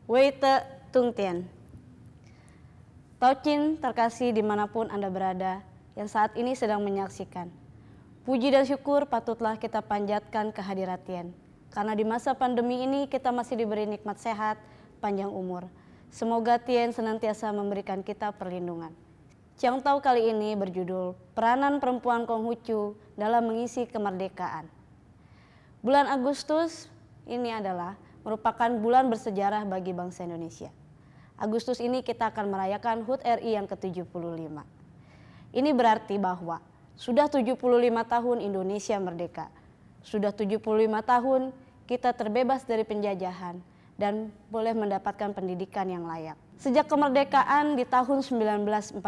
Weite Tung Tien. Tauchin terkasih dimanapun Anda berada yang saat ini sedang menyaksikan. Puji dan syukur patutlah kita panjatkan kehadirat Tien. Karena di masa pandemi ini kita masih diberi nikmat sehat, panjang umur. Semoga Tien senantiasa memberikan kita perlindungan. Ciang Tau kali ini berjudul Peranan Perempuan Konghucu dalam Mengisi Kemerdekaan. Bulan Agustus ini adalah merupakan bulan bersejarah bagi bangsa Indonesia. Agustus ini kita akan merayakan HUT RI yang ke-75. Ini berarti bahwa sudah 75 tahun Indonesia merdeka. Sudah 75 tahun kita terbebas dari penjajahan dan boleh mendapatkan pendidikan yang layak. Sejak kemerdekaan di tahun 1945,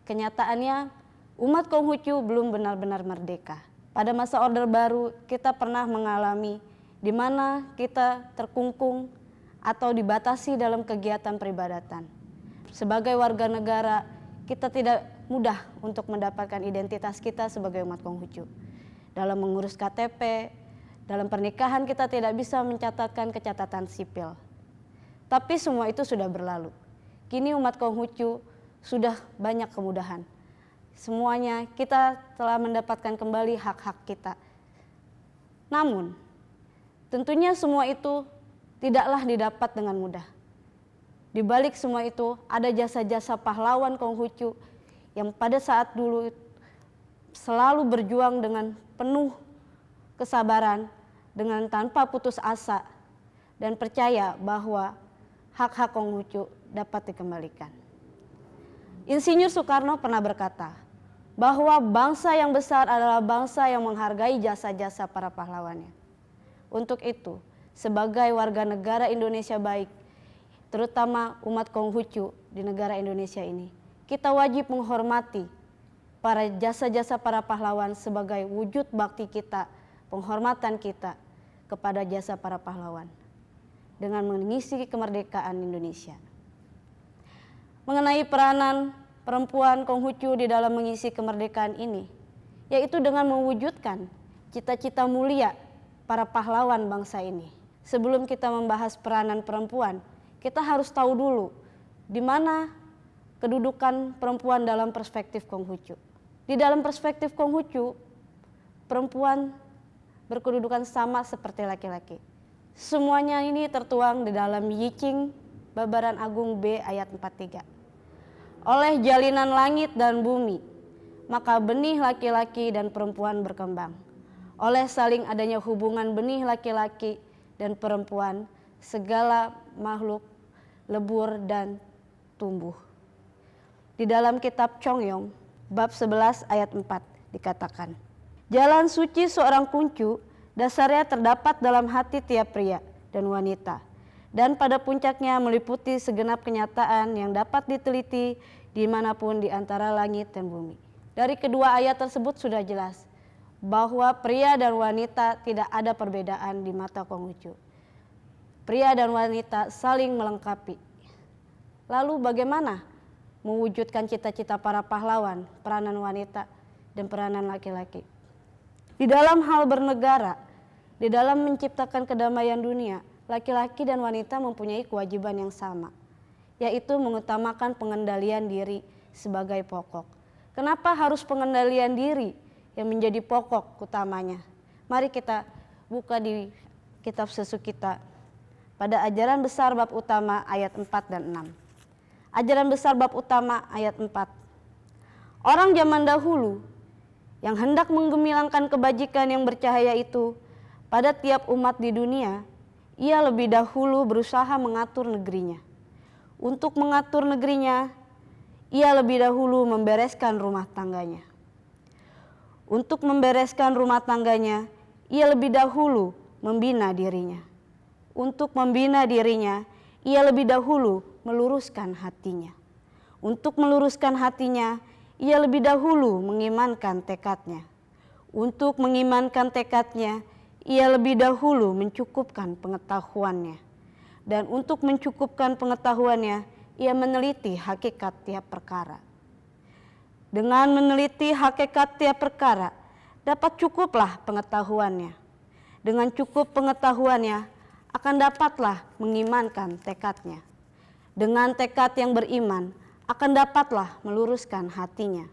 kenyataannya umat Konghucu belum benar-benar merdeka. Pada masa Orde Baru kita pernah mengalami di mana kita terkungkung atau dibatasi dalam kegiatan peribadatan. Sebagai warga negara, kita tidak mudah untuk mendapatkan identitas kita sebagai umat Konghucu. Dalam mengurus KTP, dalam pernikahan kita tidak bisa mencatatkan kecatatan sipil. Tapi semua itu sudah berlalu. Kini umat Konghucu sudah banyak kemudahan. Semuanya kita telah mendapatkan kembali hak-hak kita. Namun, tentunya semua itu tidaklah didapat dengan mudah. Di balik semua itu ada jasa-jasa pahlawan Konghucu yang pada saat dulu selalu berjuang dengan penuh kesabaran, dengan tanpa putus asa, dan percaya bahwa hak-hak Konghucu dapat dikembalikan. Insinyur Soekarno pernah berkata bahwa bangsa yang besar adalah bangsa yang menghargai jasa-jasa para pahlawannya. Untuk itu, sebagai warga negara Indonesia baik, terutama umat Konghucu di negara Indonesia ini, kita wajib menghormati para jasa-jasa para pahlawan sebagai wujud bakti kita, penghormatan kita kepada jasa para pahlawan dengan mengisi kemerdekaan Indonesia. Mengenai peranan perempuan Konghucu di dalam mengisi kemerdekaan ini, yaitu dengan mewujudkan cita-cita mulia para pahlawan bangsa ini. Sebelum kita membahas peranan perempuan, kita harus tahu dulu di mana kedudukan perempuan dalam perspektif Konghucu. Di dalam perspektif Konghucu, perempuan berkedudukan sama seperti laki-laki. Semuanya ini tertuang di dalam Yicing Babaran Agung B ayat 43. Oleh jalinan langit dan bumi, maka benih laki-laki dan perempuan berkembang. Oleh saling adanya hubungan benih laki-laki dan perempuan, segala makhluk lebur dan tumbuh. Di dalam kitab Chongyong, bab 11 ayat 4 dikatakan, jalan suci seorang kuncu dasarnya terdapat dalam hati tiap pria dan wanita, dan pada puncaknya meliputi segenap kenyataan yang dapat diteliti dimanapun di antara langit dan bumi. Dari kedua ayat tersebut sudah jelas bahwa pria dan wanita tidak ada perbedaan di mata Konghucu. Pria dan wanita saling melengkapi. Lalu bagaimana mewujudkan cita-cita para pahlawan, peranan wanita dan peranan laki-laki? Di dalam hal bernegara, di dalam menciptakan kedamaian dunia, laki-laki dan wanita mempunyai kewajiban yang sama, yaitu mengutamakan pengendalian diri sebagai pokok. Kenapa harus pengendalian diri yang menjadi pokok utamanya? Mari kita buka di kitab sesu kita pada ajaran besar bab utama ayat 4 dan 6. Ajaran besar bab utama ayat 4. Orang zaman dahulu yang hendak menggemilangkan kebajikan yang bercahaya itu pada tiap umat di dunia, ia lebih dahulu berusaha mengatur negerinya. Untuk mengatur negerinya, ia lebih dahulu membereskan rumah tangganya. Untuk membereskan rumah tangganya, ia lebih dahulu membina dirinya. Untuk membina dirinya, ia lebih dahulu meluruskan hatinya. Untuk meluruskan hatinya, ia lebih dahulu mengimankan tekadnya. Untuk mengimankan tekadnya, ia lebih dahulu mencukupkan pengetahuannya. Dan untuk mencukupkan pengetahuannya, ia meneliti hakikat tiap perkara. Dengan meneliti hakikat tiap perkara, dapat cukuplah pengetahuannya. Dengan cukup pengetahuannya, akan dapatlah mengimankan tekadnya. Dengan tekad yang beriman, akan dapatlah meluruskan hatinya.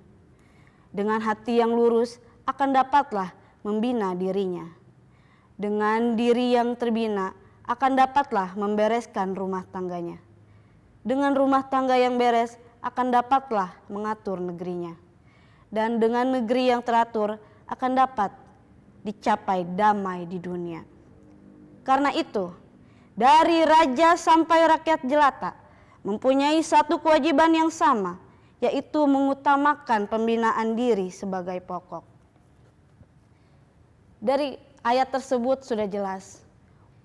Dengan hati yang lurus, akan dapatlah membina dirinya. Dengan diri yang terbina, akan dapatlah membereskan rumah tangganya. Dengan rumah tangga yang beres, akan dapatlah mengatur negerinya. Dan dengan negeri yang teratur, akan dapat dicapai damai di dunia. Karena itu, dari raja sampai rakyat jelata mempunyai satu kewajiban yang sama, yaitu mengutamakan pembinaan diri sebagai pokok. Dari ayat tersebut sudah jelas,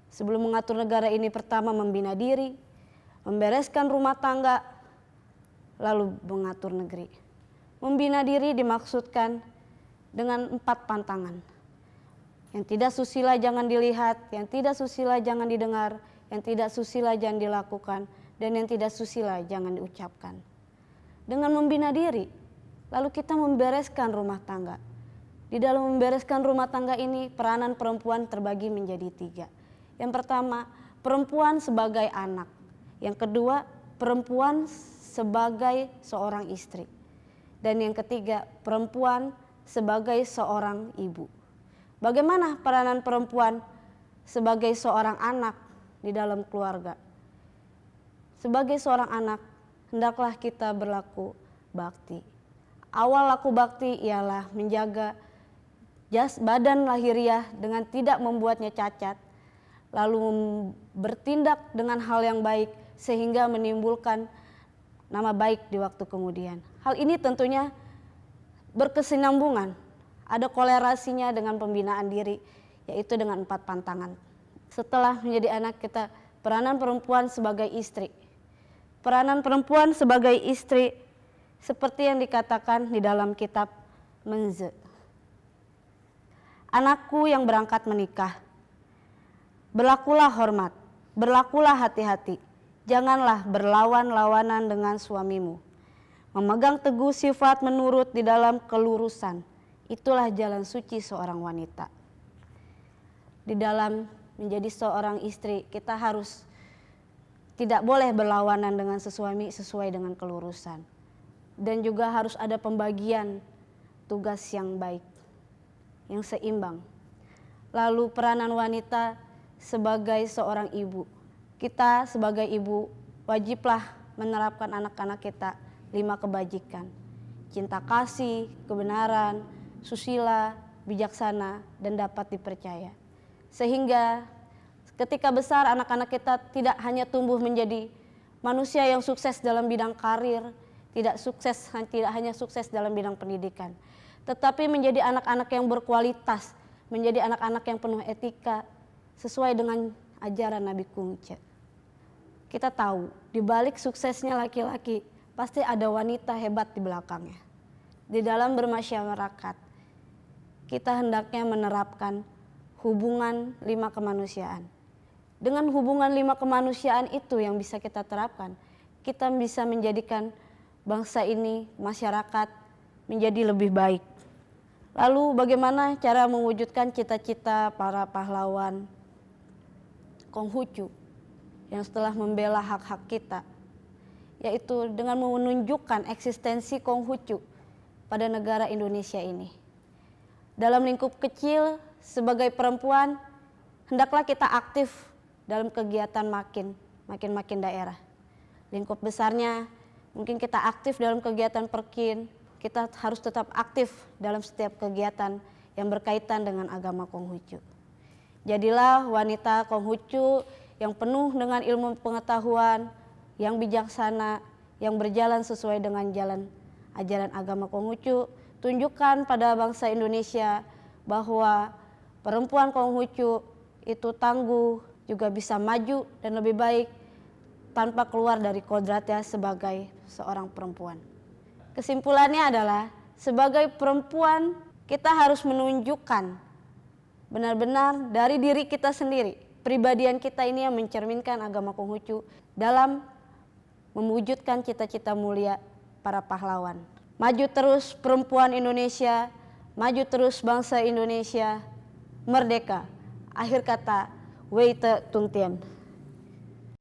sebelum mengatur negara ini pertama membina diri, membereskan rumah tangga, lalu mengatur negeri. Membina diri dimaksudkan dengan 4 pantangan. Yang tidak susila jangan dilihat, yang tidak susila jangan didengar, yang tidak susila jangan dilakukan, dan yang tidak susila jangan diucapkan. Dengan membina diri, lalu kita membereskan rumah tangga. Di dalam membereskan rumah tangga ini, peranan perempuan terbagi menjadi 3. Yang pertama, perempuan sebagai anak. Yang kedua, perempuan sebagai seorang istri. Dan yang ketiga, perempuan sebagai seorang ibu. Bagaimana peranan perempuan sebagai seorang anak di dalam keluarga? Sebagai seorang anak, hendaklah kita berlaku bakti. Awal laku bakti ialah menjaga badan lahiriah dengan tidak membuatnya cacat, lalu bertindak dengan hal yang baik sehingga menimbulkan nama baik di waktu kemudian. Hal ini tentunya berkesinambungan, ada kolerasinya dengan pembinaan diri, yaitu dengan 4 pantangan. Setelah menjadi anak kita, peranan perempuan sebagai istri. Peranan perempuan sebagai istri seperti yang dikatakan di dalam kitab Menze. Anakku yang berangkat menikah, berlakulah hormat, berlakulah hati-hati, janganlah berlawan-lawanan dengan suamimu. Memegang teguh sifat menurut di dalam kelurusan, itulah jalan suci seorang wanita. Di dalam menjadi seorang istri, kita harus tidak boleh berlawanan dengan suami sesuai dengan kelurusan. Dan juga harus ada pembagian tugas yang baik, yang seimbang. Lalu peranan wanita sebagai seorang ibu. Kita sebagai ibu wajiblah menerapkan anak-anak kita 5 kebajikan. Cinta kasih, kebenaran, susila, bijaksana, dan dapat dipercaya. Sehingga ketika besar anak-anak kita tidak hanya tumbuh menjadi manusia yang sukses dalam bidang karir, tidak hanya sukses dalam bidang pendidikan, tetapi menjadi anak-anak yang berkualitas, menjadi anak-anak yang penuh etika sesuai dengan ajaran Nabi Kungce. Kita tahu di balik suksesnya laki-laki pasti ada wanita hebat di belakangnya. Di dalam bermasyarakat kita hendaknya menerapkan hubungan 5 kemanusiaan. Dengan hubungan 5 kemanusiaan itu yang bisa kita terapkan, kita bisa menjadikan bangsa ini, masyarakat menjadi lebih baik. Lalu bagaimana cara mewujudkan cita-cita para pahlawan Konghucu yang setelah membela hak-hak kita, yaitu dengan menunjukkan eksistensi Konghucu pada negara Indonesia ini. Dalam lingkup kecil sebagai perempuan, hendaklah kita aktif dalam kegiatan makin daerah. Lingkup besarnya mungkin kita aktif dalam kegiatan perkin, kita harus tetap aktif dalam setiap kegiatan yang berkaitan dengan agama Konghucu. Jadilah wanita Konghucu yang penuh dengan ilmu pengetahuan, yang bijaksana, yang berjalan sesuai dengan jalan ajaran agama Konghucu. Tunjukkan pada bangsa Indonesia bahwa perempuan Konghucu itu tangguh, juga bisa maju dan lebih baik tanpa keluar dari kodratnya sebagai seorang perempuan. Kesimpulannya adalah sebagai perempuan kita harus menunjukkan benar-benar dari diri kita sendiri. Pribadian kita ini yang mencerminkan agama Konghucu dalam mewujudkan cita-cita mulia para pahlawan. Maju terus perempuan Indonesia, maju terus bangsa Indonesia, merdeka. Akhir kata, Weite Tuntian.